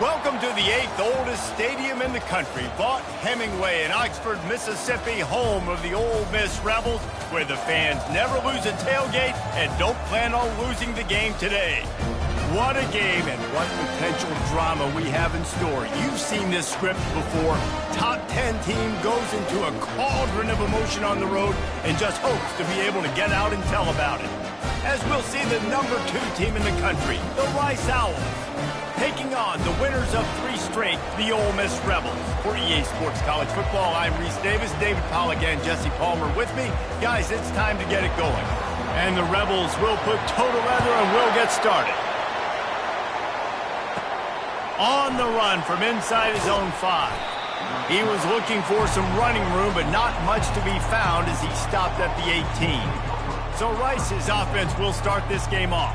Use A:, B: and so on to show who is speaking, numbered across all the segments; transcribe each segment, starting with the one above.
A: Welcome to the 8th oldest stadium in the country, Vaught Hemingway in Oxford, Mississippi, home of the Ole Miss Rebels, where the fans never lose a tailgate and don't plan on losing the game today. What a game and what potential drama we have in store. You've seen this script before. Top 10 team goes into a cauldron of emotion on the road and just hopes to be able to get out and tell about it. As we'll see the number 2 team in the country, the Rice Owls, taking on the winners of 3 straight, the Ole Miss Rebels. For EA Sports College Football, I'm Reese Davis, David Pollack, and Jesse Palmer with me. Guys, it's time to get it going. And the Rebels will put toe to leather and we'll get started. On the run from inside his own 5. He was looking for some running room, but not much to be found as he stopped at the 18. So Rice's offense will start this game off.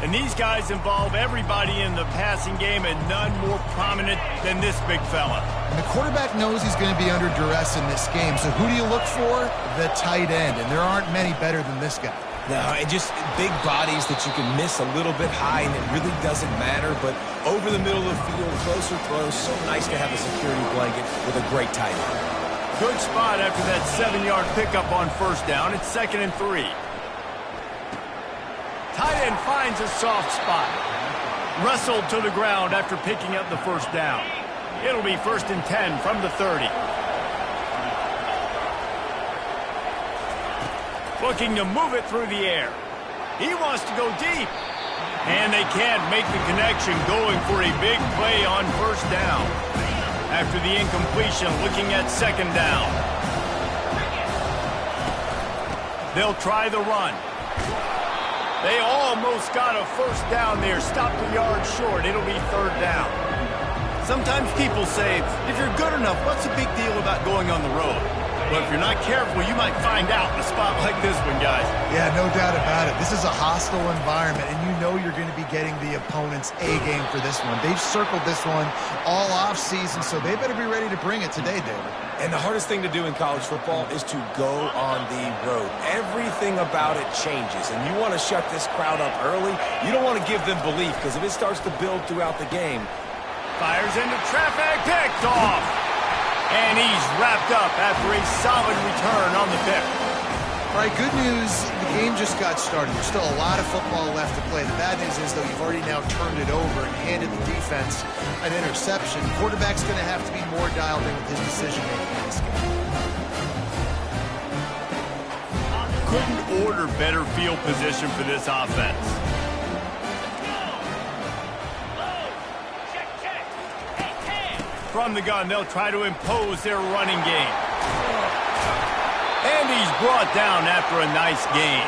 A: And these guys involve everybody in the passing game, and none more prominent than this big fella.
B: And the quarterback knows he's going to be under duress in this game. So who do you look for? The tight end. And there aren't many better than this guy.
C: No, and just big bodies that you can miss a little bit high, and it really doesn't matter. But over the middle of the field, closer throws, so nice to have a security blanket with a great tight end.
A: Good spot after that 7-yard pickup on first down. It's 2nd and 3. Tight end finds a soft spot. Wrestled to the ground after picking up the first down. It'll be 1st and 10 from the 30. Looking to move it through the air. He wants to go deep. And they can't make the connection, going for a big play on first down. After the incompletion, looking at 2nd down. They'll try the run. They almost got a first down there, stopped a yard short. It'll be 3rd down. Sometimes people say, if you're good enough, what's the big deal about going on the road? Well, if you're not careful, you might find out in a spot like this one, guys.
B: Yeah, no doubt about it. This is a hostile environment, and you know you're going to be getting the opponent's A-game for this one. They've circled this one all off-season, so they better be ready to bring it today, David.
C: And the hardest thing to do in college football is to go on the road. Everything about it changes, and you want to shut this crowd up early. You don't want to give them belief, because if it starts to build throughout the game.
A: Fires into traffic, picked off. And he's wrapped up after a solid return on the pick.
B: All right, good news, the game just got started. There's still a lot of football left to play. The bad news is, though, you've already now turned it over and handed the defense an interception. Quarterback's going to have to be more dialed in with his decision-making in this game.
A: Couldn't order better field position for this offense. From the gun, they'll try to impose their running game. And he's brought down after a nice gain.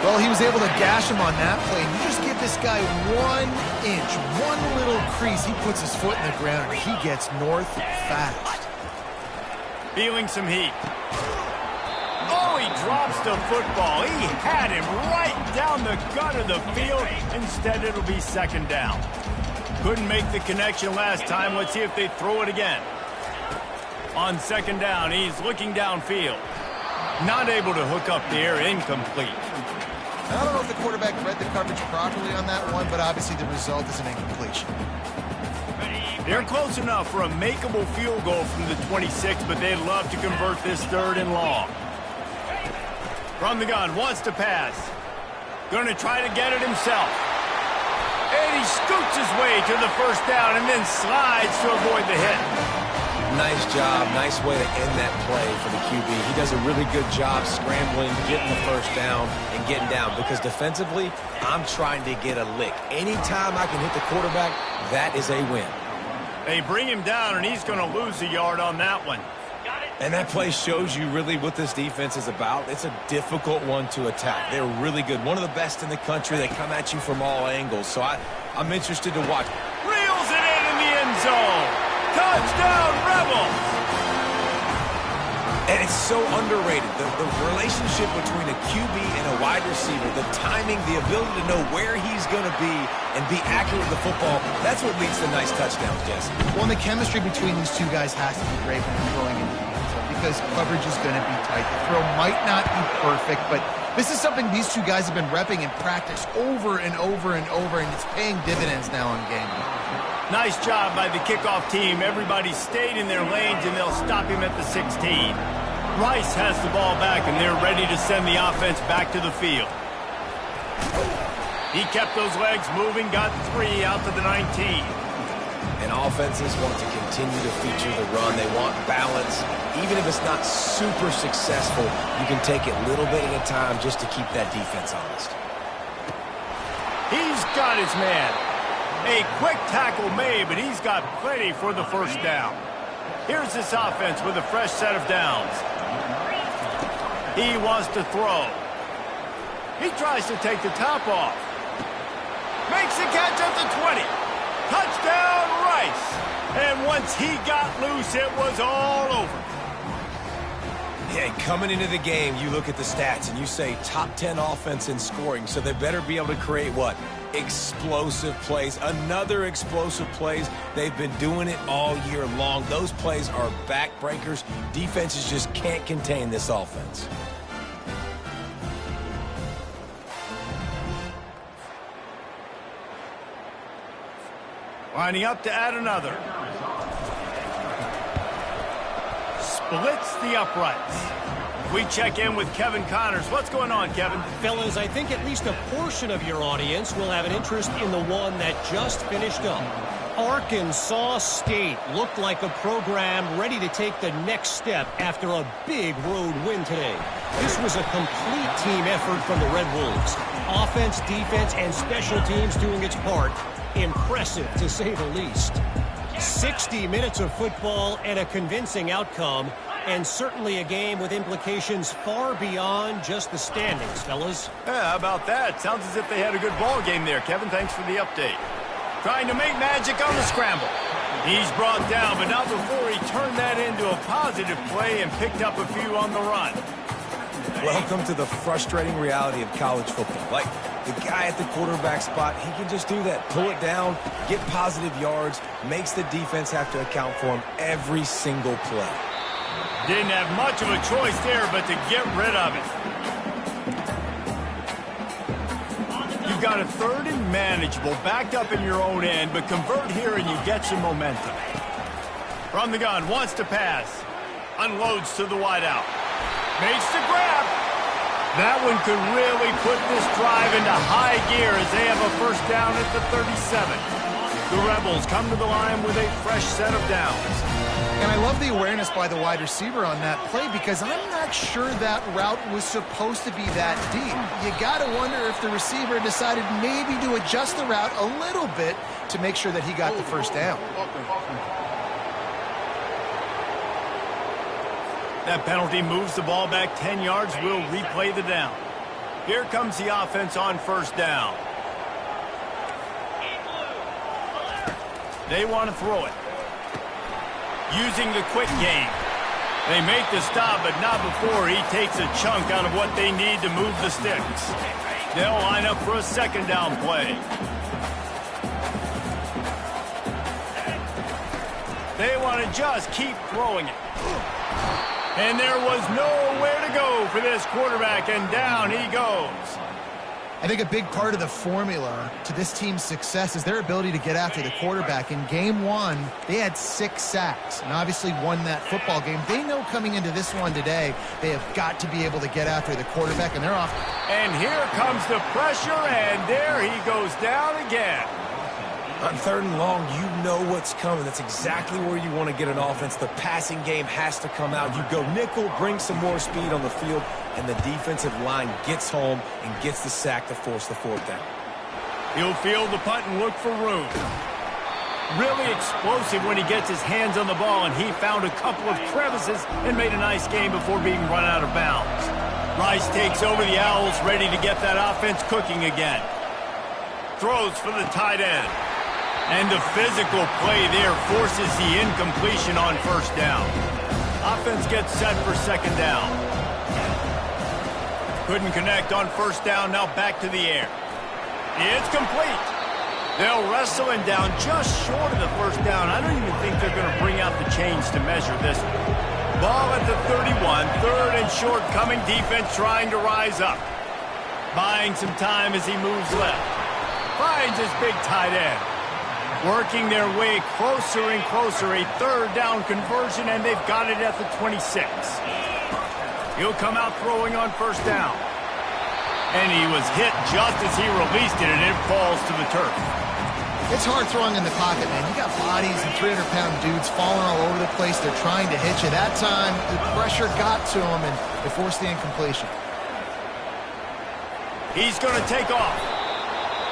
B: Well, he was able to gash him on that play. And you just give this guy 1 inch, one little crease. He puts his foot in the ground, and he gets north fast.
A: Feeling some heat. Oh, he drops the football. He had him right down the gut of the field. Instead, it'll be 2nd down. Couldn't make the connection last time. Let's see if they throw it again. On 2nd down, he's looking downfield. Not able to hook up there, incomplete.
B: I don't know if the quarterback read the coverage properly on that one, but obviously the result is an incompletion.
A: They're close enough for a makeable field goal from the 26, but they'd love to convert this 3rd and long. From the gun, wants to pass. Going to try to get it himself. And he scoots his way to the first down and then slides to avoid the hit.
C: Nice job. Nice way to end that play for the QB. He does a really good job scrambling, getting the first down, and getting down. Because defensively, I'm trying to get a lick. Anytime I can hit the quarterback, that is a win.
A: They bring him down, and he's going to lose a yard on that one.
C: And that play shows you really what this defense is about. It's a difficult one to attack. They're really good. One of the best in the country. They come at you from all angles. So I'm interested to watch.
A: Reels it in the end zone. Touchdown, Rebels!
C: And it's so underrated. The relationship between a QB and a wide receiver, the timing, the ability to know where he's going to be and be accurate with the football, that's what leads to nice touchdowns, Jesse.
B: Well, and the chemistry between these two guys has to be great when they're throwing into the end zone because coverage is going to be tight. The throw might not be perfect, but this is something these two guys have been repping in practice over and over and over, and it's paying dividends now in game.
A: Nice job by the kickoff team. Everybody stayed in their lanes, and they'll stop him at the 16. Rice has the ball back, and they're ready to send the offense back to the field. He kept those legs moving, got 3 out to the 19.
C: And offenses want to continue to feature the run. They want balance. Even if it's not super successful, you can take it little bit at a time just to keep that defense honest.
A: He's got his man. A quick tackle made, but he's got plenty for the first down. Here's this offense with a fresh set of downs. He wants to throw. He tries to take the top off. Makes the catch at the 20. Touchdown, Rice. And once he got loose, it was all over.
C: Yeah, coming into the game, you look at the stats and you say top 10 offense in scoring, so they better be able to create what? Explosive plays. Another explosive plays. They've been doing it all year long. Those plays are backbreakers. Defenses just can't contain this offense.
A: Lining up to add another. Splits the uprights. We check in with Kevin Connors. What's going on, Kevin?
D: Fellas, I think at least a portion of your audience will have an interest in the one that just finished up. Arkansas State looked like a program ready to take the next step after a big road win today. This was a complete team effort from the Red Wolves. Offense, defense, and special teams doing its part. Impressive, to say the least. 60 minutes of football and a convincing outcome, and certainly a game with implications far beyond just the standings, fellas.
A: Yeah, how about that? Sounds as if they had a good ball game there, Kevin. Thanks for the update. Trying to make magic on the scramble. He's brought down, but not before he turned that into a positive play and picked up a few on the run.
C: Welcome to the frustrating reality of college football. Like, the guy at the quarterback spot, he can just do that. Pull it down, get positive yards, makes the defense have to account for him every single play.
A: Didn't have much of a choice there, but to get rid of it. You've got a 3rd and manageable, backed up in your own end, but convert here and you get some momentum. From the gun, wants to pass. Unloads to the wideout. Makes the grab. That one could really put this drive into high gear as they have a first down at the 37. The Rebels come to the line with a fresh set of downs.
B: And I love the awareness by the wide receiver on that play because I'm not sure that route was supposed to be that deep. You got to wonder if the receiver decided maybe to adjust the route a little bit to make sure that he got the first down.
A: That penalty moves the ball back 10 yards. We'll replay the down. Here comes the offense on first down. They want to throw it. Using the quick game. They make the stop, but not before he takes a chunk out of what they need to move the sticks. They'll line up for a second down play. They want to just keep throwing it. And there was nowhere to go for this quarterback, and down he goes.
B: I think a big part of the formula to this team's success is their ability to get after the quarterback. In game 1, they had 6 sacks and obviously won that football game. They know coming into this one today, they have got to be able to get after the quarterback, and they're off.
A: And here comes the pressure, and there he goes down again.
C: On 3rd and long, you know what's coming. That's exactly where you want to get an offense. The passing game has to come out. You go nickel, bring some more speed on the field, and the defensive line gets home and gets the sack to force the 4th down.
A: He'll field the punt and look for room. Really explosive when he gets his hands on the ball, and he found a couple of crevices and made a nice game before being run out of bounds. Rice takes over the Owls, ready to get that offense cooking again. Throws for the tight end. And the physical play there forces the incompletion on first down. Offense gets set for second down. Couldn't connect on first down, now back to the air. It's complete. They'll wrestle him down just short of the first down. I don't even think they're going to bring out the chains to measure this one. Ball at the 31, 3rd and short, coming defense trying to rise up. Buying some time as he moves left. Finds his big tight end. Working their way closer and closer, a third down conversion, and they've got it at the 26. He'll come out throwing on first down. And he was hit just as he released it, and it falls to the turf.
B: It's hard throwing in the pocket, man. You got bodies and 300-pound dudes falling all over the place. They're trying to hit you. That time, the pressure got to him, and they forced the incompletion.
A: He's going to take off.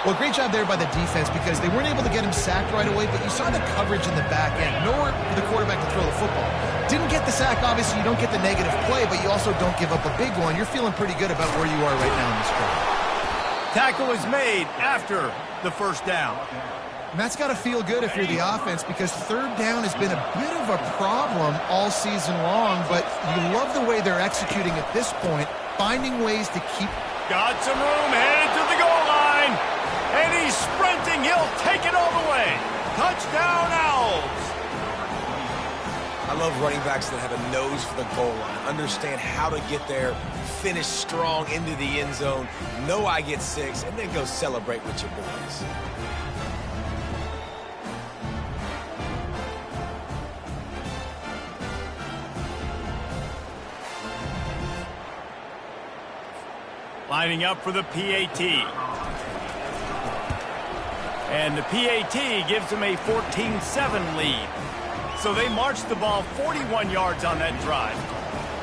B: Well, great job there by the defense because they weren't able to get him sacked right away, but you saw the coverage in the back end. Nowhere for the quarterback to throw the football. Didn't get the sack, obviously. You don't get the negative play, but you also don't give up a big one. You're feeling pretty good about where you are right now in this drive.
A: Tackle is made after the first down.
B: And that's got to feel good if you're the offense because third down has been a bit of a problem all season long, but you love the way they're executing at this point, finding ways to keep...
A: Got some room, headed to the goal line. And he's sprinting. He'll take it all the way. Touchdown, Owls.
C: I love running backs that have a nose for the goal line, understand how to get there, finish strong into the end zone, know I get 6, and then go celebrate with your boys.
A: Lining up for the PAT. And the PAT gives them a 14-7 lead. So they marched the ball 41 yards on that drive.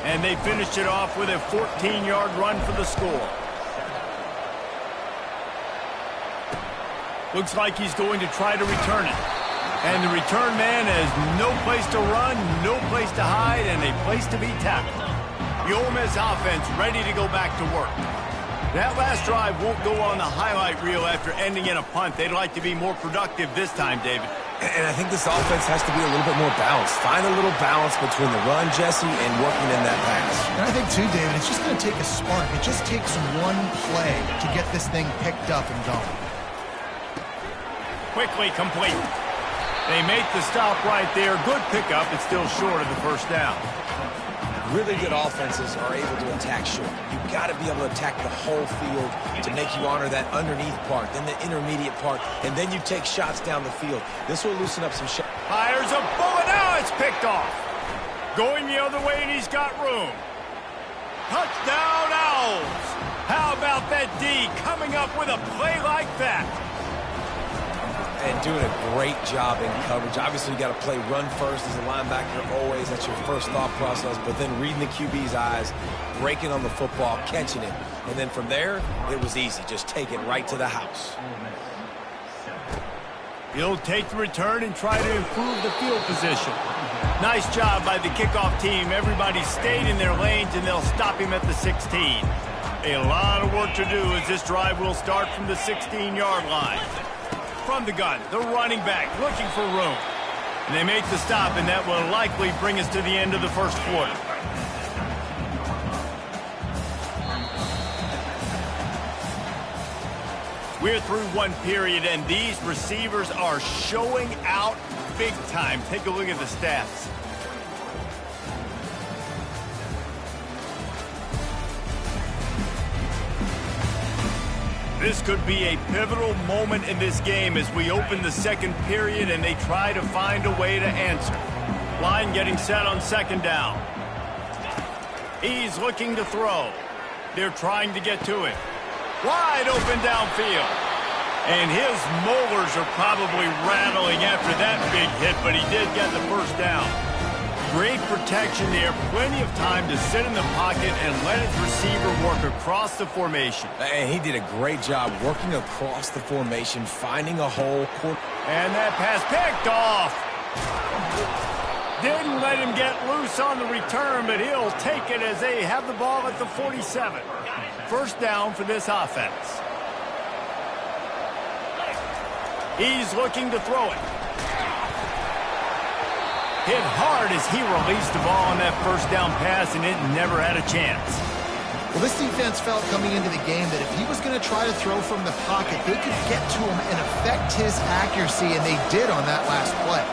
A: And they finished it off with a 14-yard run for the score. Looks like he's going to try to return it. And the return man has no place to run, no place to hide, and a place to be tackled. The Ole Miss offense ready to go back to work. That last drive won't go on the highlight reel after ending in a punt. They'd like to be more productive this time, David.
C: And I think this offense has to be a little bit more balanced. Find a little balance between the run, Jesse, and working in that pass.
B: And I think, too, David, it's just going to take a spark. It just takes one play to get this thing picked up and going.
A: Quickly complete. They make the stop right there. Good pickup. It's still short of the first down.
C: Really good offenses are able to attack short. You've got to be able to attack the whole field to make you honor that underneath part, then the intermediate part, and then you take shots down the field. This will loosen up some shots.
A: Fires a bullet. Now it's picked off. Going the other way, and he's got room. Touchdown, Owls. How about that D coming up with a play like that?
C: And doing a great job in coverage. Obviously, you got to play run first as a linebacker always. That's your first thought process. But then reading the QB's eyes, breaking on the football, catching it. And then from there, it was easy. Just take it right to the house.
A: He'll take the return and try to improve the field position. Nice job by the kickoff team. Everybody stayed in their lanes, and they'll stop him at the 16. A lot of work to do as this drive will start from the 16-yard line. From the gun, the running back looking for room. And they make the stop, and that will likely bring us to the end of the first quarter. We're through one period, and these receivers are showing out big time. Take a look at the stats. This could be a pivotal moment in this game as we open the second period and they try to find a way to answer. Line getting set on second down. He's looking to throw. They're trying to get to him. Wide open downfield. And his molars are probably rattling after that big hit, but he did get the first down. Great protection there. Plenty of time to sit in the pocket and let his receiver work across the formation.
C: And he did a great job working across the formation, finding a hole.
A: And that pass picked off. Didn't let him get loose on the return, but he'll take it as they have the ball at the 47. First down for this offense. He's looking to throw it. Hit hard as he released the ball on that first down pass, and it never had a chance.
B: Well, this defense felt coming into the game that if he was going to try to throw from the pocket, they could get to him and affect his accuracy, and they did on that last play.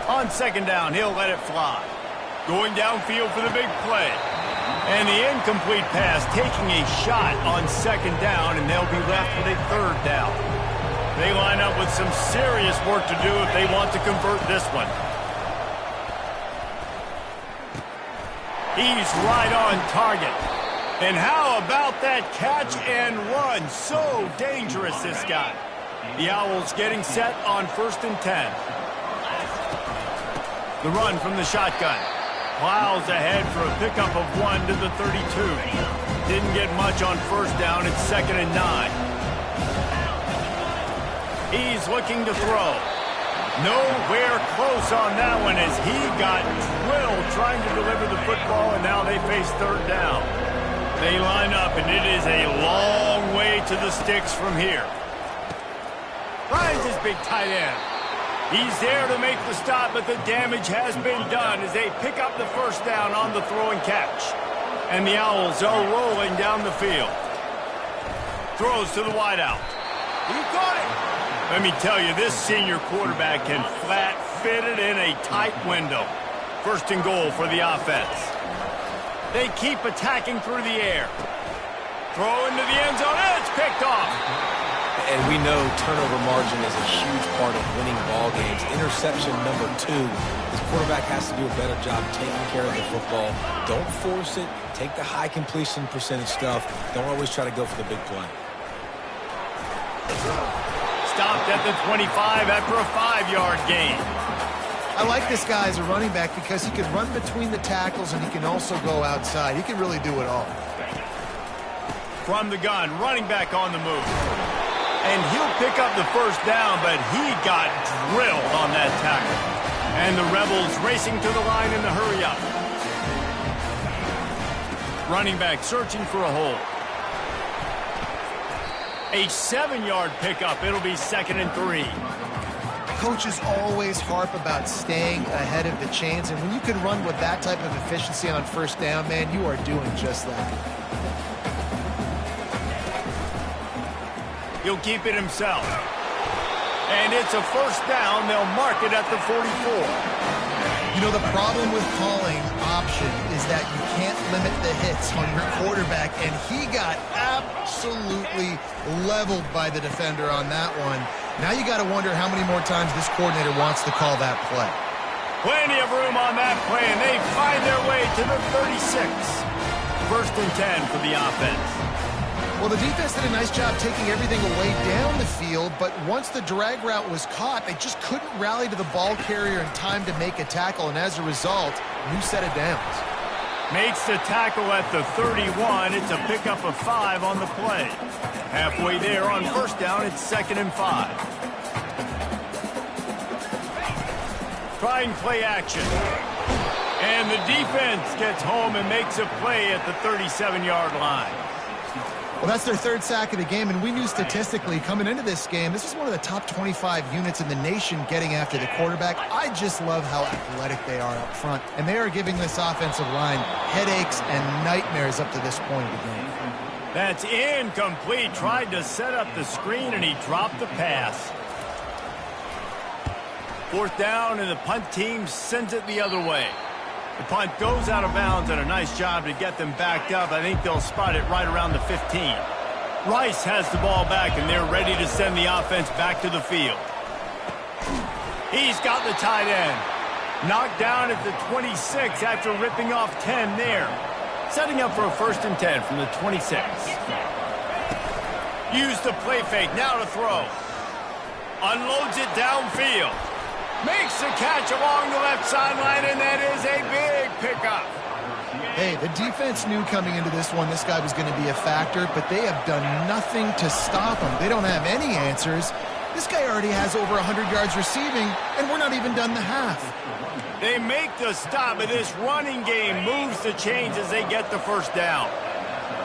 A: On second down, he'll let it fly. Going downfield for the big play. And the incomplete pass taking a shot on second down, and they'll be left with a third down. They line up with some serious work to do if they want to convert this one. He's right on target. And how about that catch and run? So dangerous, this guy. The Owls getting set on 1st and 10. The run from the shotgun. Plows ahead for a pickup of 1 to the 32. Didn't get much on first down. It's 2nd and 9. He's looking to throw. Nowhere close on that one as he got drilled trying to deliver the football, and now they face third down. They line up, and it is a long way to the sticks from here. Finds his big tight end. He's there to make the stop, but the damage has been done as they pick up the first down on the throw and catch. And the Owls are rolling down the field. Throws to the wideout. He got it. Let me tell you, this senior quarterback can flat fit it in a tight window. 1st and goal for the offense. They keep attacking through the air. Throw into the end zone. It's picked off.
C: And we know turnover margin is a huge part of winning ball games. Interception number 2. This quarterback has to do a better job taking care of the football. Don't force it. Take the high completion percentage stuff. Don't always try to go for the big play.
A: Stopped at the 25 after a 5-yard gain.
B: I like this guy as a running back because he can run between the tackles and he can also go outside. He can really do it all.
A: From the gun, running back on the move. And he'll pick up the first down, but he got drilled on that tackle. And the Rebels racing to the line in the hurry-up. Running back searching for a hole. A 7-yard pickup. It'll be 2nd and 3.
B: Coaches always harp about staying ahead of the chains, and when you can run with that type of efficiency on first down, man, you are doing just that.
A: He'll keep it himself. And it's a first down. They'll mark it at the 44.
B: You know, the problem with calling option is that you can't limit the hits on your quarterback, and he got absolutely leveled by the defender on that one. Now you got to wonder how many more times this coordinator wants to call that play.
A: Plenty of room on that play, and they find their way to the 36. 1st and 10 for the offense.
B: Well, the defense did a nice job taking everything away down the field, but once the drag route was caught, they just couldn't rally to the ball carrier in time to make a tackle, and as a result, new set of downs.
A: Makes the tackle at the 31. It's a pickup of 5 on the play. Halfway there on first down, it's 2nd and 5. Trying play action. And the defense gets home and makes a play at the 37-yard line.
B: Well, that's their 3rd sack of the game, and we knew statistically coming into this game, this is one of the top 25 units in the nation getting after the quarterback. I just love how athletic they are up front, and they are giving this offensive line headaches and nightmares up to this point of the game.
A: That's incomplete. Tried to set up the screen, and he dropped the pass. 4th down, and the punt team sends it the other way. The punt goes out of bounds, and a nice job to get them backed up. I think they'll spot it right around the 15. Rice has the ball back, and they're ready to send the offense back to the field. He's got the tight end. Knocked down at the 26 after ripping off 10 there. Setting up for a 1st and 10 from the 26. Use the play fake, now to throw. Unloads it downfield. Makes the catch along the left sideline, and that is a big pickup.
B: Hey, the defense knew coming into this one this guy was going to be a factor, but they have done nothing to stop him. They don't have any answers. This guy already has over 100 yards receiving, and we're not even done the half.
A: They make the stop, but this running game moves the chains as they get the first down.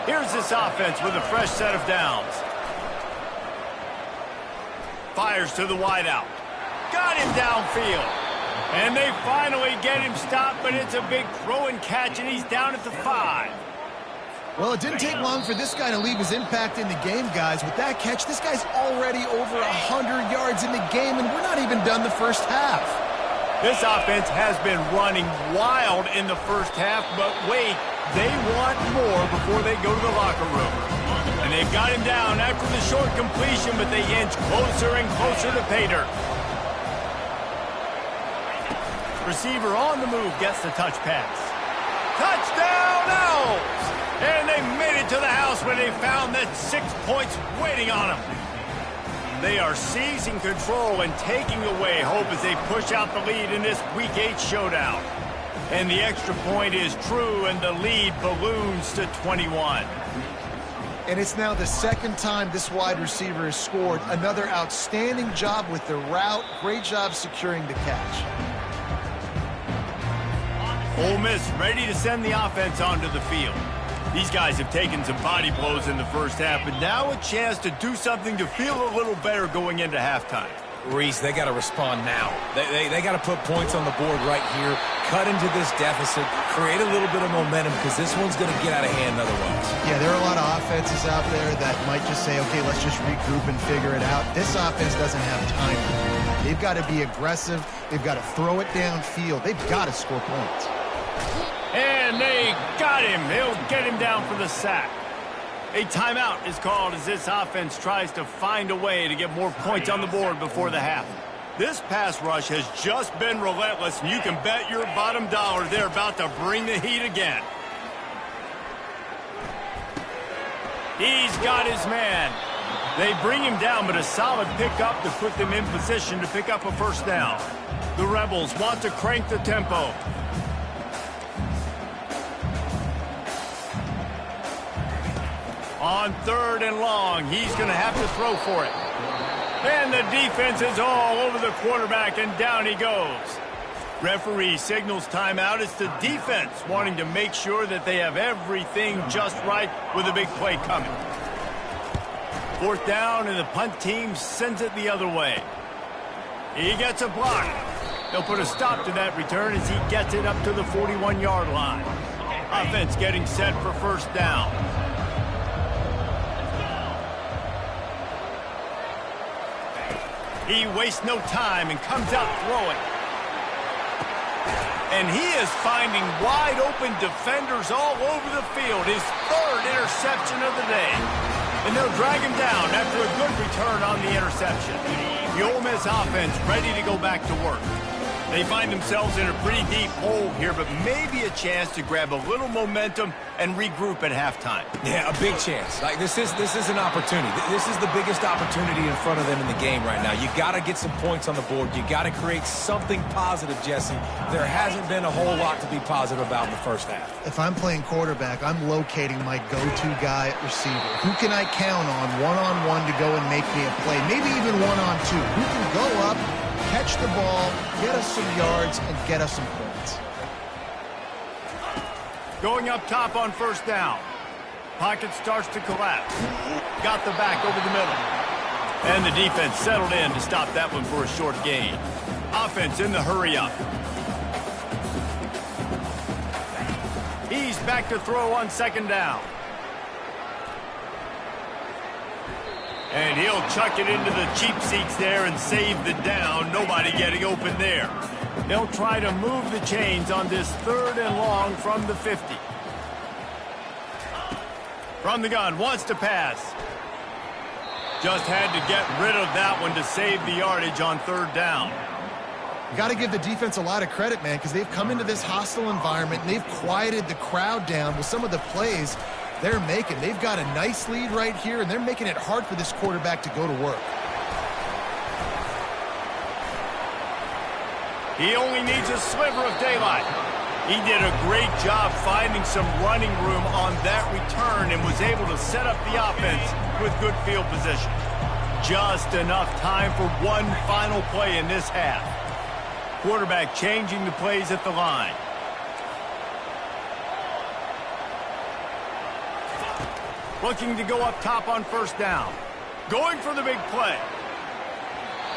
A: Here's this offense with a fresh set of downs. Fires to the wideout. Got him downfield. And they finally get him stopped, but it's a big throw and catch, and he's down at the 5.
B: Well, it didn't take long for this guy to leave his impact in the game, guys. With that catch, this guy's already over 100 yards in the game, and we're not even done the first half.
A: This offense has been running wild in the first half, but wait, They want more before they go to the locker room. And they've got him down after the short completion, but they inch closer and closer to pay dirt. Receiver on the move gets the touch pass. Touchdown Owls! And they made it to the house where they found that 6 points waiting on them. They are seizing control and taking away hope as they push out the lead in this Week 8 showdown. And the extra point is true, and the lead balloons to 21.
B: And it's now the second time this wide receiver has scored. Another outstanding job with the route. Great job securing the catch.
A: Ole Miss ready to send the offense onto the field. These guys have taken some body blows in the first half, but now a chance to do something to feel a little better going into halftime.
C: Reese, they got to respond now. They got to put points on the board right here, cut into this deficit, create a little bit of momentum, because this one's going to get out of hand otherwise.
B: Yeah, there are a lot of offenses out there that might just say, okay, let's just regroup and figure it out. This offense doesn't have time. They've got to be aggressive. They've got to throw it downfield. They've got to score points.
A: And they got him. He'll get him down for the sack. A timeout is called as this offense tries to find a way to get more points on the board before the half. This pass rush has just been relentless, and you can bet your bottom dollar they're about to bring the heat again. He's got his man. They bring him down, but a solid pickup to put them in position to pick up a first down. The Rebels want to crank the tempo. On 3rd and long, he's going to have to throw for it. And the defense is all over the quarterback, and down he goes. Referee signals timeout. It's the defense wanting to make sure that they have everything just right with a big play coming. 4th down, and the punt team sends it the other way. He gets a block. They'll put a stop to that return as he gets it up to the 41-yard line. Offense getting set for first down. He wastes no time and comes out throwing. And he is finding wide open defenders all over the field. His 3rd interception of the day. And they'll drag him down after a good return on the interception. The Ole Miss offense ready to go back to work. They find themselves in a pretty deep hole here, but maybe a chance to grab a little momentum and regroup at halftime.
C: Yeah, a big chance. Like this is an opportunity. This is the biggest opportunity in front of them in the game right now. You got to get some points on the board. You got to create something positive, Jesse. There hasn't been a whole lot to be positive about in the first half.
B: If I'm playing quarterback, I'm locating my go-to guy at receiver. Who can I count on one-on-one to go and make me a play? Maybe even one-on-two. Who can go up, catch the ball, get us some yards, and get us some points.
A: Going up top on first down. Pocket starts to collapse. Got the back over the middle. And the defense settled in to stop that one for a short gain. Offense in the hurry up. He's back to throw on 2nd down. And he'll chuck it into the cheap seats there and save the down. Nobody getting open there. They'll try to move the chains on this 3rd and long from the 50. From the gun, wants to pass. Just had to get rid of that one to save the yardage on 3rd down.
B: You got to give the defense a lot of credit, man, because they've come into this hostile environment and they've quieted the crowd down with some of the plays they're making. They've got a nice lead right here, and they're making it hard for this quarterback to go to work.
A: He only needs a sliver of daylight. He did a great job finding some running room on that return and was able to set up the offense with good field position. Just enough time for one final play in this half. Quarterback changing the plays at the line. Looking to go up top on first down. Going for the big play.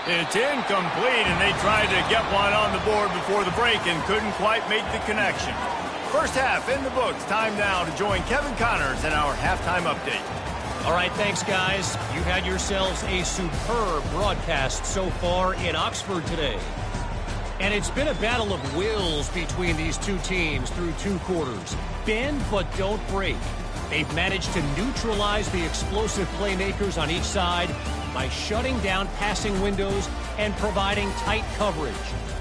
A: It's incomplete, and they tried to get one on the board before the break and couldn't quite make the connection. First half in the books. Time now to join Kevin Connors in our halftime update.
D: All right, thanks, guys. You had yourselves a superb broadcast so far in Oxford today. And it's been a battle of wills between these two teams through 2 quarters. Bend but don't break. They've managed to neutralize the explosive playmakers on each side by shutting down passing windows and providing tight coverage.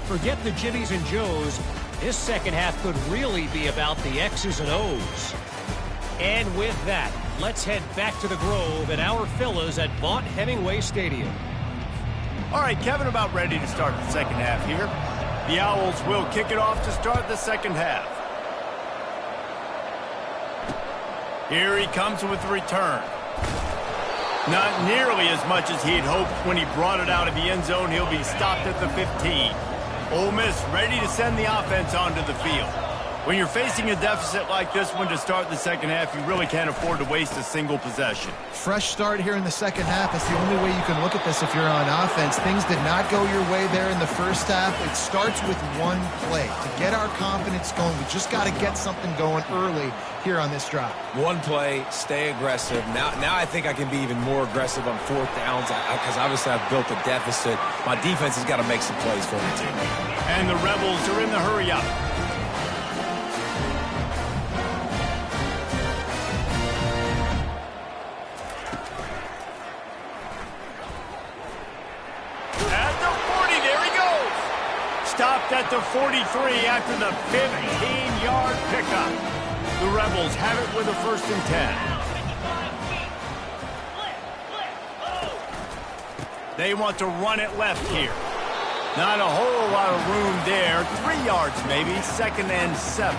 D: Forget the Jimmies and Joes. This second half could really be about the X's and O's. And with that, let's head back to the Grove and our fellas at Vaught-Hemingway Stadium.
A: All right, Kevin, about ready to start the second half here. The Owls will kick it off to start the second half. Here he comes with the return. Not nearly as much as he had hoped when he brought it out of the end zone. He'll be stopped at the 15. Ole Miss ready to send the offense onto the field. When you're facing a deficit like this one to start the second half, you really can't afford to waste a single possession.
B: Fresh start here in the second half. It's the only way you can look at this if you're on offense. Things did not go your way there in the first half. It starts with one play. To get our confidence going, we just got to get something going early here on this drive.
C: One play, stay aggressive. Now I think I can be even more aggressive on 4th downs because obviously I've built a deficit. My defense has got to make some plays for me too.
A: And the Rebels are in the hurry up. Stopped at the 43 after the 15-yard pickup. The Rebels have it with a 1st and 10. They want to run it left here. Not a whole lot of room there. 3 yards maybe, 2nd and 7.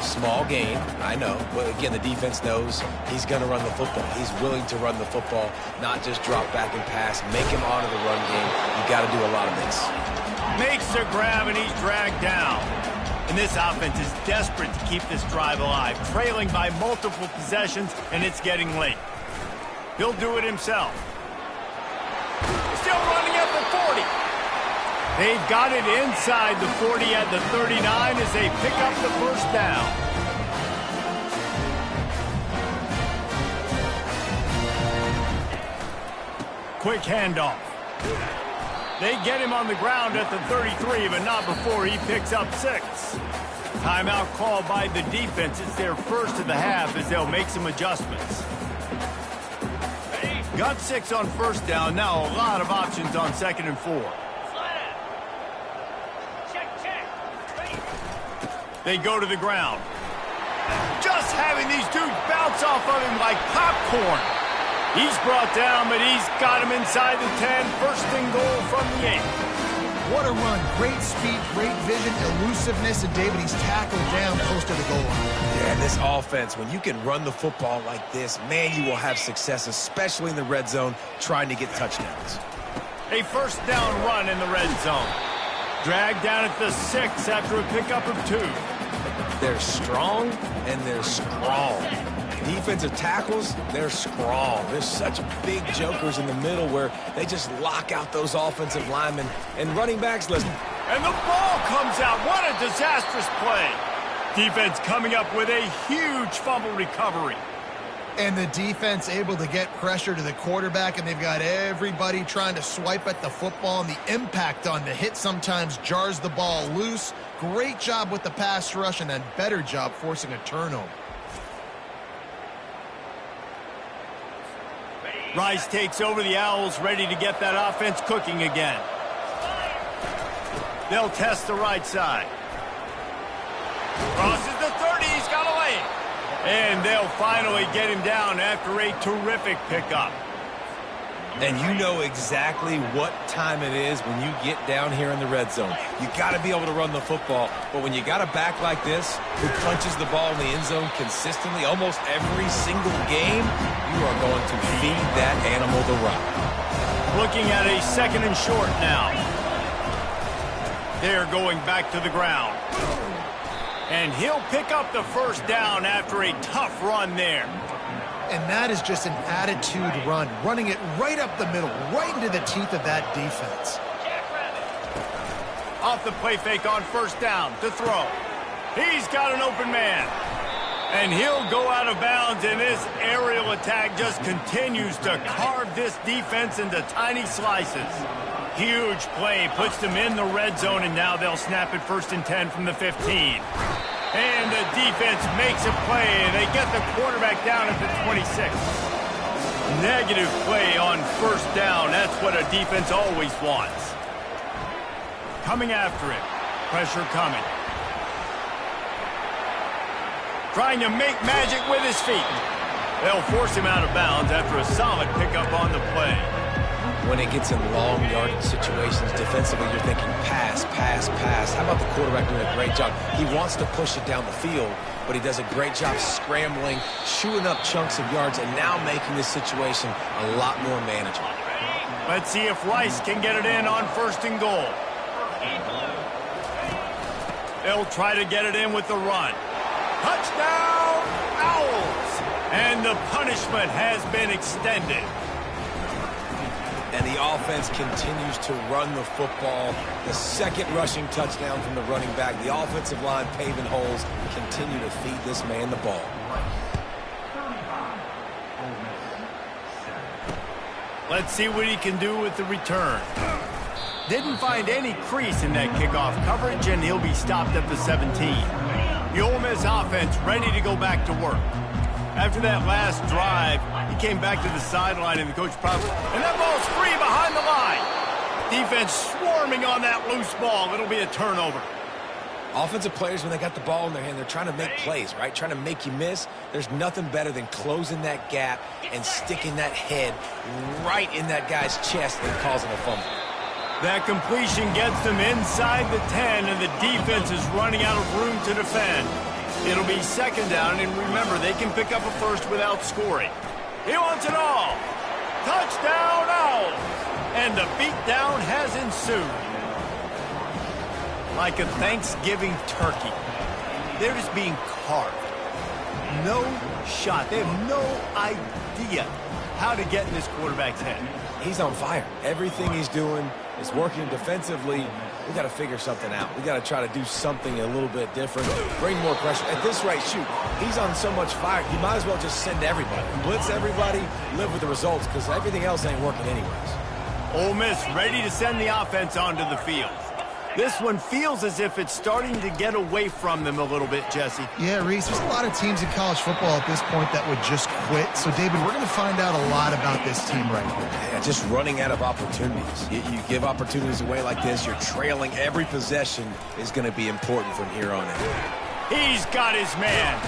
C: Small gain, I know. But again, the defense knows he's going to run the football. He's willing to run the football, not just drop back and pass. Make him honor the run game. You got to do a lot of this.
A: Makes the grab and he's dragged down. And this offense is desperate to keep this drive alive, trailing by multiple possessions, and it's getting late. He'll do it himself. Still running at the 40. They've got it inside the 40 at the 39 as they pick up the 1st down. Quick handoff. They get him on the ground at the 33, but not before he picks up 6. Timeout called by the defense. It's their first of the half as they'll make some adjustments. Got 6 on 1st down. Now a lot of options on 2nd and 4. They go to the ground. Just having these dudes bounce off of him like popcorn. He's brought down, but he's got him inside the 10. 1st and goal from the 8.
B: What a run. Great speed, great vision, elusiveness, and David, he's tackled down close to the goal line.
C: Yeah, and this offense, when you can run the football like this, man, you will have success, especially in the red zone, trying to get touchdowns.
A: A 1st down run in the red zone. Dragged down at the 6 after a pickup of 2.
C: They're strong, and they're strong. Defensive tackles, they're strong. There's such big jokers in the middle where they just lock out those offensive linemen. And running backs, listen.
A: And the ball comes out. What a disastrous play. Defense coming up with a huge fumble recovery.
B: And the defense able to get pressure to the quarterback, and they've got everybody trying to swipe at the football, and the impact on the hit sometimes jars the ball loose. Great job with the pass rush, and a better job forcing a turnover.
A: Rice takes over. The Owls ready to get that offense cooking again. They'll test the right side. Crosses the 30. He's got a lane. And they'll finally get him down after a terrific pickup.
C: And you know exactly what time it is when you get down here in the red zone. You got to be able to run the football. But when you got a back like this who punches the ball in the end zone consistently almost every single game, you are going to feed that animal the rock.
A: Looking at a 2nd and short now. They're going back to the ground. And he'll pick up the 1st down after a tough run there.
B: And that is just an attitude run, running it right up the middle, right into the teeth of that defense.
A: Off the play fake on 1st down to throw. He's got an open man. And he'll go out of bounds, and this aerial attack just continues to carve this defense into tiny slices. Huge play puts them in the red zone, and now they'll snap it 1st and 10 from the 15. And the defense makes a play, and they get the quarterback down at the 26. Negative play on 1st down. That's what a defense always wants. Coming after it. Pressure coming. Trying to make magic with his feet. They'll force him out of bounds after a solid pickup on the play.
C: When it gets in long yardage situations, defensively you're thinking pass, pass, pass. How about the quarterback doing a great job? He wants to push it down the field, but he does a great job scrambling, chewing up chunks of yards, and now making this situation a lot more manageable.
A: Let's see if Rice can get it in on 1st and goal. They'll try to get it in with the run. Touchdown, Owls! And the punishment has been extended.
C: And the offense continues to run the football. The 2nd rushing touchdown from the running back. The offensive line paving holes. Continue to feed this man the ball.
A: Let's see what he can do with the return. Didn't find any crease in that kickoff coverage, and he'll be stopped at the 17. The Ole Miss offense ready to go back to work. After that last drive, he came back to the sideline, and the coach probably... And that ball's free behind the line. Defense swarming on that loose ball. It'll be a turnover.
C: Offensive players, when they got the ball in their hand, they're trying to make plays, right? Trying to make you miss. There's nothing better than closing that gap and sticking that head right in that guy's chest and causing a fumble.
A: That completion gets them inside the 10, and the defense is running out of room to defend. It'll be 2nd down, and remember, they can pick up a first without scoring. He wants it all. Touchdown, Owls! And the beatdown has ensued. Like a Thanksgiving turkey. They're just being carved. No shot. They have no idea how to get in this quarterback's head.
C: He's on fire. Everything he's doing is working defensively. We got to figure something out. We got to try to do something a little bit different. Bring more pressure. At this rate, shoot, he's on so much fire, you might as well just send everybody. Blitz everybody, live with the results, because everything else ain't working anyways.
A: Ole Miss ready to send the offense onto the field. This one feels as if it's starting to get away from them a little bit, Jesse.
B: Yeah, Reese, there's a lot of teams in college football at this point that would just quit. So, David, we're going to find out a lot about this team right here.
C: Yeah, just running out of opportunities. You give opportunities away like this, you're trailing. Every possession is going to be important from here on in.
A: He's got his man.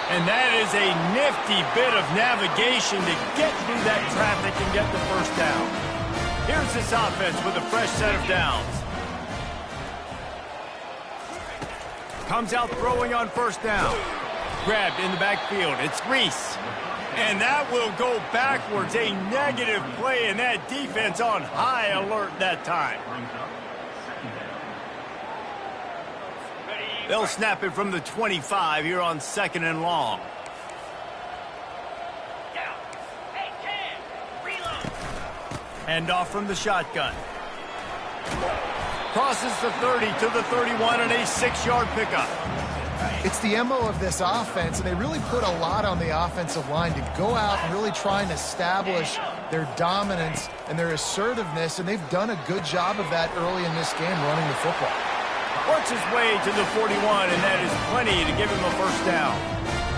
A: And that is a nifty bit of navigation to get through that traffic and get the 1st down. Here's this offense with a fresh set of downs. Comes out throwing on 1st down. Grabbed in the backfield. It's Reese. And that will go backwards. A negative play, and that defense on high alert that time. They'll snap it from the 25 here on 2nd and long. Hand off from the shotgun. Crosses the 30 to the 31 and a 6-yard pickup.
B: It's the MO of this offense, and they really put a lot on the offensive line to go out and really try and establish their dominance and their assertiveness, and they've done a good job of that early in this game running the football.
A: Works his way to the 41, and that is plenty to give him a 1st down.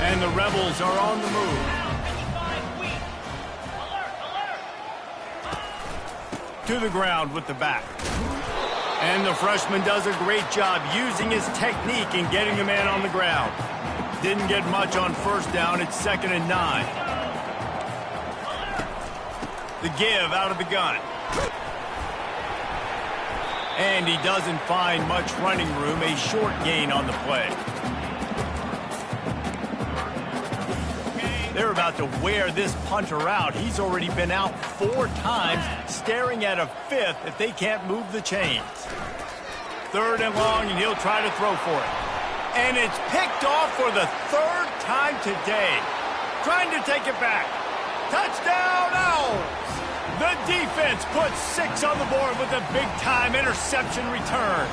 A: And the Rebels are on the move. To the ground with the back. And the freshman does a great job using his technique and getting the man on the ground. Didn't get much on 1st down. It's 2nd and 9. The give out of the gun. And he doesn't find much running room. A short gain on the play. They're about to wear this punter out. He's already been out 4 times, staring at a 5th if they can't move the chains. 3rd and long, and he'll try to throw for it. And it's picked off for the 3rd time today. Trying to take it back. Touchdown, Owls! The defense puts 6 on the board with a big-time interception return.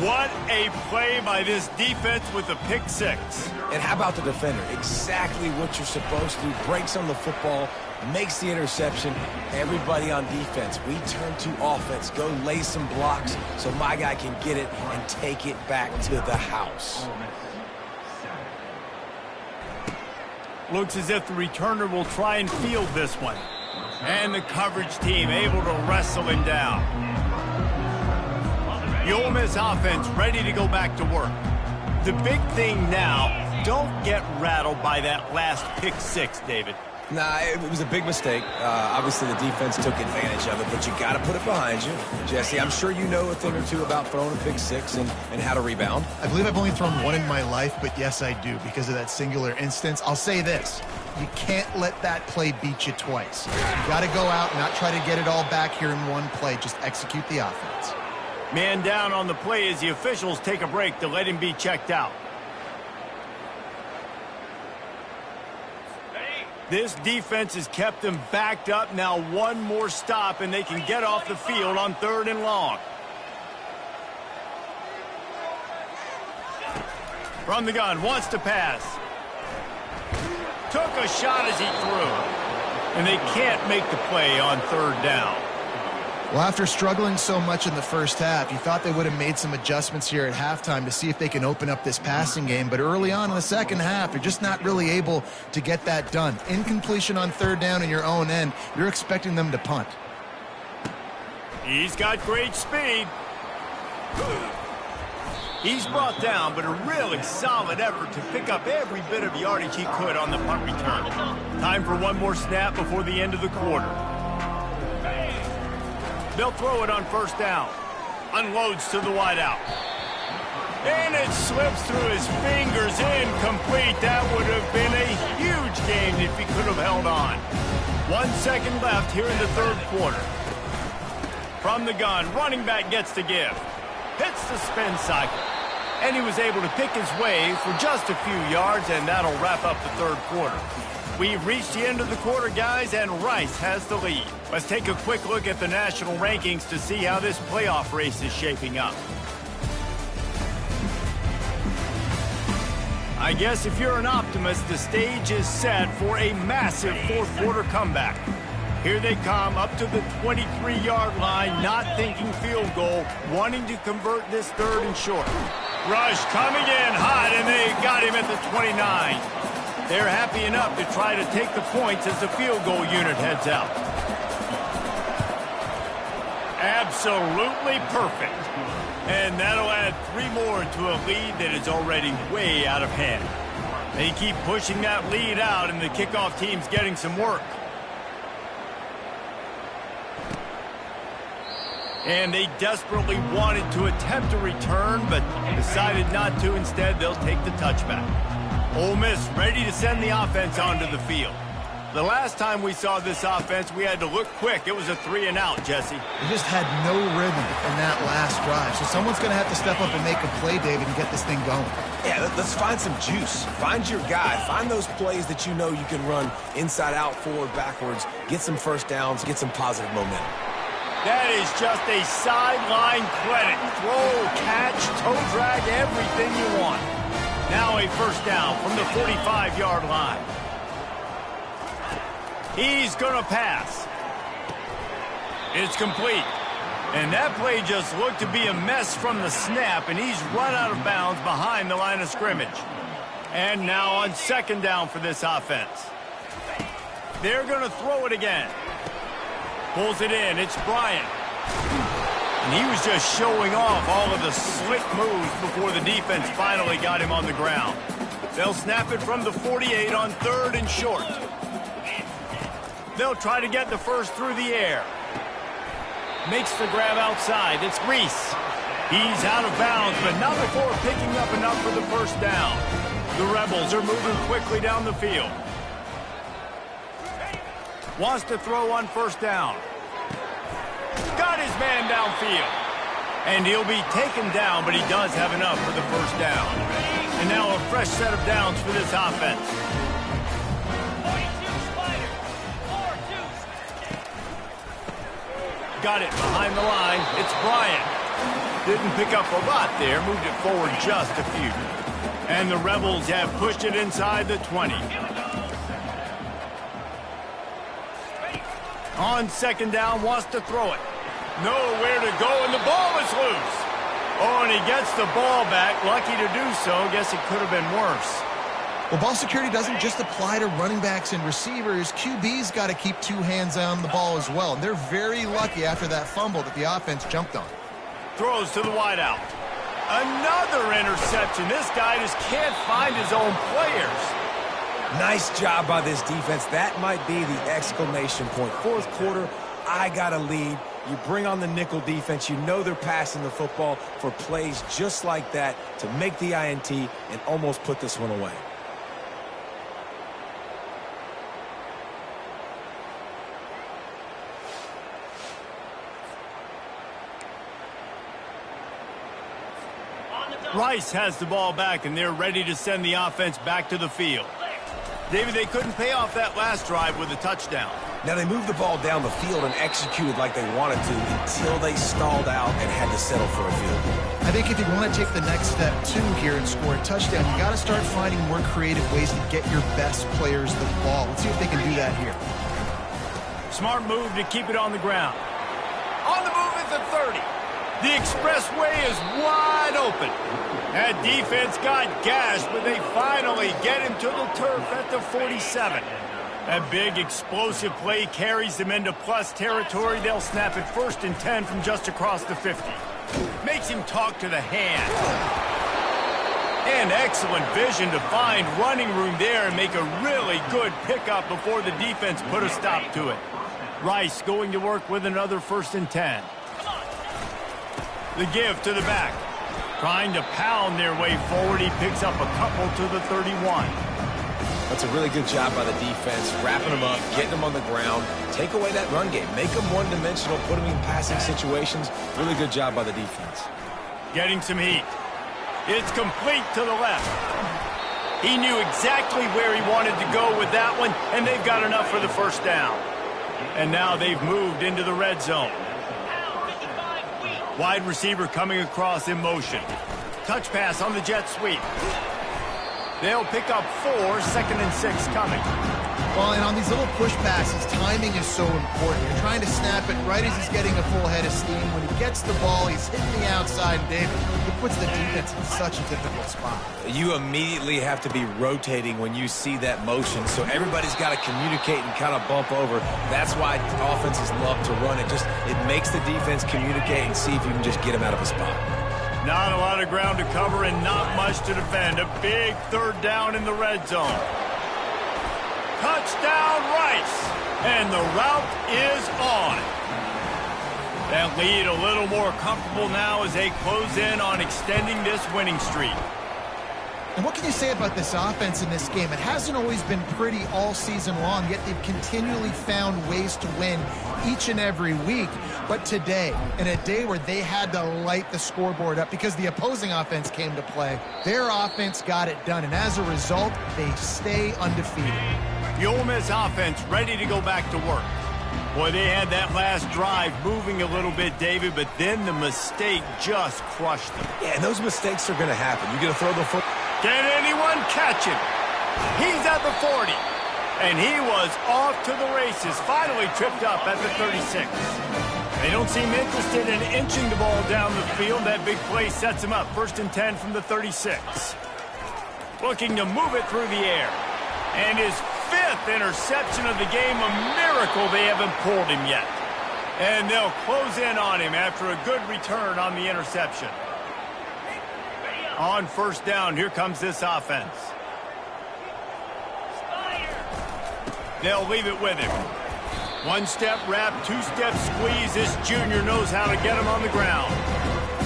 A: What a play by this defense with a pick six.
C: And how about the defender? Exactly what you're supposed to do. Breaks on the football, makes the interception. Everybody on defense, we turn to offense. Go lay some blocks so my guy can get it and take it back to the house.
A: Looks as if the returner will try and field this one. And the coverage team able to wrestle him down. The Ole Miss offense ready to go back to work. The big thing now, don't get rattled by that last pick six, David.
C: Nah, it was a big mistake. Obviously, the defense took advantage of it, but you got to put it behind you. Jesse, I'm sure you know a thing or two about throwing a pick six and how to rebound.
B: I believe I've only thrown one in my life, but yes, I do because of that singular instance. I'll say this. You can't let that play beat you twice. You got to go out and not try to get it all back here in one play. Just execute the offense.
A: Man down on the play as the officials take a break to let him be checked out. This defense has kept them backed up. Now one more stop, and they can get off the field on 3rd and long. From the gun, wants to pass. Took a shot as he threw. And they can't make the play on 3rd down.
B: Well, after struggling so much in the first half, you thought they would have made some adjustments here at halftime to see if they can open up this passing game. But early on in the second half, they're just not really able to get that done. Incompletion on 3rd down in your own end, you're expecting them to punt.
A: He's got great speed. He's brought down, but a really solid effort to pick up every bit of yardage he could on the punt return. Time for one more snap before the end of the quarter. They'll throw it on 1st down. Unloads to the wideout. And it slips through his fingers, incomplete. That would have been a huge game if he could have held on. 1 second left here in the 3rd quarter. From the gun, running back gets to give. Hits the spin cycle. And he was able to pick his way for just a few yards, and that'll wrap up the 3rd quarter. We've reached the end of the quarter, guys, and Rice has the lead. Let's take a quick look at the national rankings to see how this playoff race is shaping up. I guess if you're an optimist, the stage is set for a massive 4th quarter comeback. Here they come up to the 23-yard line, not thinking field goal, wanting to convert this 3rd and short. Rush coming in hot, and they got him at the 29. They're happy enough to try to take the points as the field goal unit heads out. Absolutely perfect. And that'll add 3 more to a lead that is already way out of hand. They keep pushing that lead out, and the kickoff team's getting some work. And they desperately wanted to attempt a return, but decided not to. Instead, they'll take the touchback. Ole Miss ready to send the offense onto the field. The last time we saw this offense, we had to look quick. It was a 3-and-out, Jesse.
B: They just had no rhythm in that last drive. So someone's going to have to step up and make a play, David, and get this thing going.
C: Yeah, let's find some juice. Find your guy. Find those plays that you know you can run inside out, forward, backwards. Get some 1st downs. Get some positive momentum.
A: That is just a sideline credit. Throw, catch, toe drag, everything you want. Now a 1st down from the 45-yard line. He's going to pass. It's complete. And that play just looked to be a mess from the snap, and he's run out of bounds behind the line of scrimmage. And now on 2nd down for this offense. They're going to throw it again. Pulls it in. It's Bryant. And he was just showing off all of the slick moves before the defense finally got him on the ground. They'll snap it from the 48 on 3rd and short. They'll try to get the 1st through the air. Makes the grab outside. It's Reese. He's out of bounds, but not before picking up enough for the 1st down. The Rebels are moving quickly down the field. Wants to throw on 1st down. Got his man downfield. And he'll be taken down, but he does have enough for the 1st down. And now a fresh set of downs for this offense. Got it behind the line. It's Bryant. Didn't pick up a lot there, moved it forward just a few. And the Rebels have pushed it inside the 20. On second down, wants to throw it. Nowhere to go, and the ball is loose. Oh, and he gets the ball back. Lucky to do so. Guess it could have been worse.
B: Well, ball security doesn't just apply to running backs and receivers. QB's got to keep two hands on the ball as well. And they're very lucky after that fumble that the offense jumped on.
A: Throws to the wideout. Another interception. This guy just can't find his own players.
C: Nice job by this defense. That might be the exclamation point. Fourth quarter, I got a lead. You bring on the nickel defense. You know they're passing the football for plays just like that to make the INT and almost put this one away.
A: Rice has the ball back, and they're ready to send the offense back to the field. David, they couldn't pay off that last drive with a touchdown.
C: Now, they moved the ball down the field and executed like they wanted to until they stalled out and had to settle for a field goal.
B: I think if you want to take the next step, too, here and score a touchdown, you got to start finding more creative ways to get your best players the ball. Let's see if they can do that here.
A: Smart move to keep it on the ground. On the move at the 30. The expressway is wide open. That defense got gashed, but they finally get him to the turf at the 47. That big explosive play carries them into plus territory. They'll snap it 1st and 10 from just across the 50. Makes him talk to the hand. And excellent vision to find running room there and make a really good pickup before the defense put a stop to it. Rice going to work with another 1st and 10. The give to the back. Trying to pound their way forward. He picks up a couple to the 31.
C: That's a really good job by the defense, wrapping them up, getting them on the ground, take away that run game, make them one-dimensional, put them in passing situations. Really good job by the defense.
A: Getting some heat. It's complete to the left. He knew exactly where he wanted to go with that one, and they've got enough for the 1st down. And now they've moved into the red zone. Wide receiver coming across in motion. Touch pass on the jet sweep. They'll pick up 4, 2nd and 6 coming.
B: Well, and on these little push passes, timing is so important. You're trying to snap it right as he's getting a full head of steam. When he gets the ball, he's hitting the outside, David. It puts the defense in such a difficult spot.
C: You immediately have to be rotating when you see that motion, so everybody's got to communicate and kind of bump over. That's why offenses love to run it. It makes the defense communicate and see if you can just get him out of a spot.
A: Not a lot of ground to cover and not much to defend. A big 3rd down in the red zone. Touchdown, Rice. And the route is on. That lead a little more comfortable now as they close in on extending this winning streak.
B: And what can you say about this offense in this game? It hasn't always been pretty all season long, yet they've continually found ways to win each and every week. But today, in a day where they had to light the scoreboard up because the opposing offense came to play, their offense got it done. And as a result, they stay undefeated.
A: The Ole Miss offense ready to go back to work. Boy, they had that last drive moving a little bit, David, but then the mistake just crushed them.
C: Yeah, and those mistakes are going to happen. You're going to throw the football.
A: Can anyone catch him? He's at the 40. And he was off to the races. Finally tripped up at the 36. They don't seem interested in inching the ball down the field. That big play sets him up. 1st and 10 from the 36. Looking to move it through the air. And his 5th interception of the game. A miracle they haven't pulled him yet. And they'll close in on him after a good return on the interception. On 1st down, here comes this offense. They'll leave it with him. 1-step wrap, 2-step squeeze. This junior knows how to get him on the ground.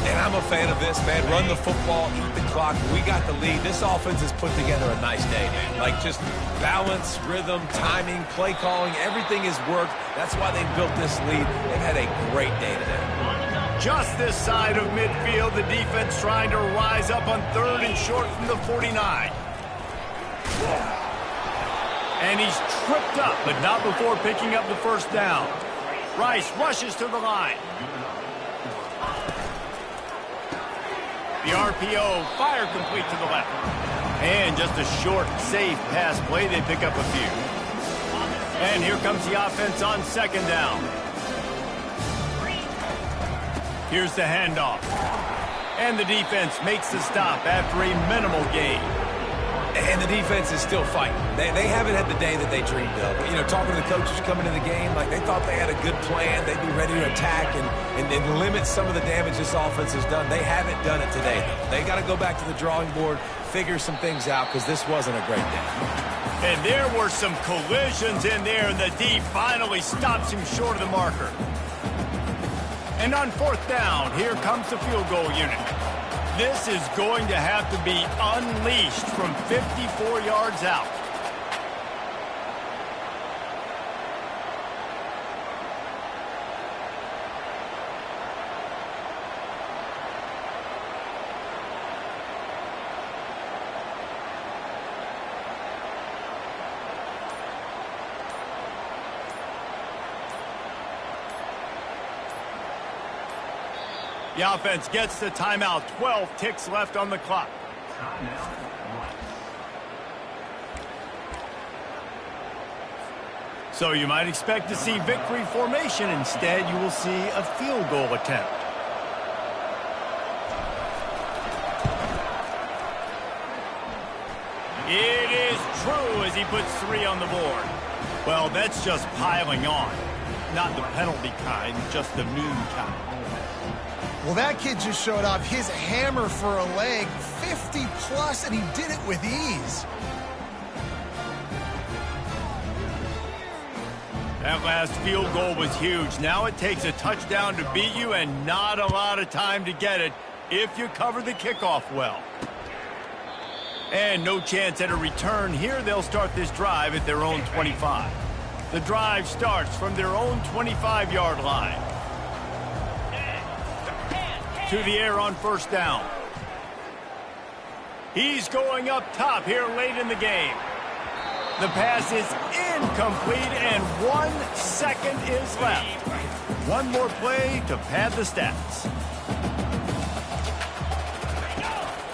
C: And I'm a fan of this, man. Run the football, eat the clock. We got the lead. This offense has put together a nice day. Like just balance, rhythm, timing, play calling, everything has worked. That's why they built this lead. They've had a great day today.
A: Just this side of midfield, the defense trying to rise up on 3rd and short from the 49. And he's tripped up, but not before picking up the 1st down. Rice rushes to the line. The RPO, fire complete to the left. And just a short, safe pass play. They pick up a few. And here comes the offense on second down. Here's the handoff. And the defense makes the stop after a minimal gain.
C: And the defense is still fighting. They haven't had the day that they dreamed of. You know, talking to the coaches coming into the game, like they thought they had a good plan. They'd be ready to attack and limit some of the damage this offense has done. They haven't done it today, though. They got to go back to the drawing board, figure some things out, because this wasn't a great day.
A: And there were some collisions in there, and the D finally stops him short of the marker. And on fourth down, here comes the field goal unit. This is going to have to be unleashed from 54 yards out. The offense gets the timeout. 12 ticks left on the clock. So you might expect to see victory formation. Instead, you will see a field goal attempt. It is true as he puts 3 on the board. Well, that's just piling on. Not the penalty kind, just the mean kind.
B: Well, that kid just showed off his hammer for a leg, 50-plus, and he did it with ease.
A: That last field goal was huge. Now it takes a touchdown to beat you and not a lot of time to get it if you cover the kickoff well. And no chance at a return here. They'll start this drive at their own 25. The drive starts from their own 25-yard line. To the air on first down. He's going up top here late in the game. The pass is incomplete, and 1 second is left. One more play to pad the stats.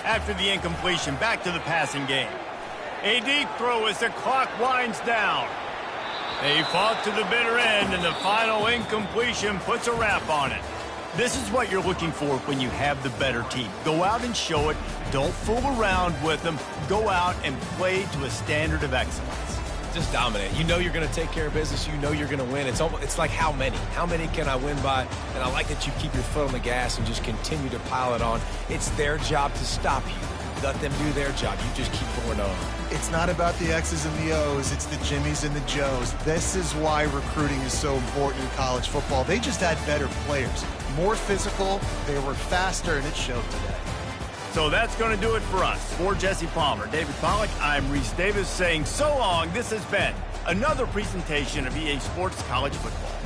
A: After the incompletion, back to the passing game. A deep throw as the clock winds down. They fought to the bitter end, and the final incompletion puts a wrap on it. This is what you're looking for when you have the better team. Go out and show it. Don't fool around with them. Go out and play to a standard of excellence.
C: Just dominate. You know you're going to take care of business. You know you're going to win. It's like how many? How many can I win by? And I like that you keep your foot on the gas and just continue to pile it on. It's their job to stop you. Let them do their job. You just keep going on.
B: It's not about the X's and the O's. It's the Jimmies and the Joes. This is why recruiting is so important in college football. They just had better players. More physical, they were faster, and it showed today.
A: So that's going to do it for us. For Jesse Palmer, David Pollack, I'm Reese Davis saying so long. This has been another presentation of EA Sports College Football.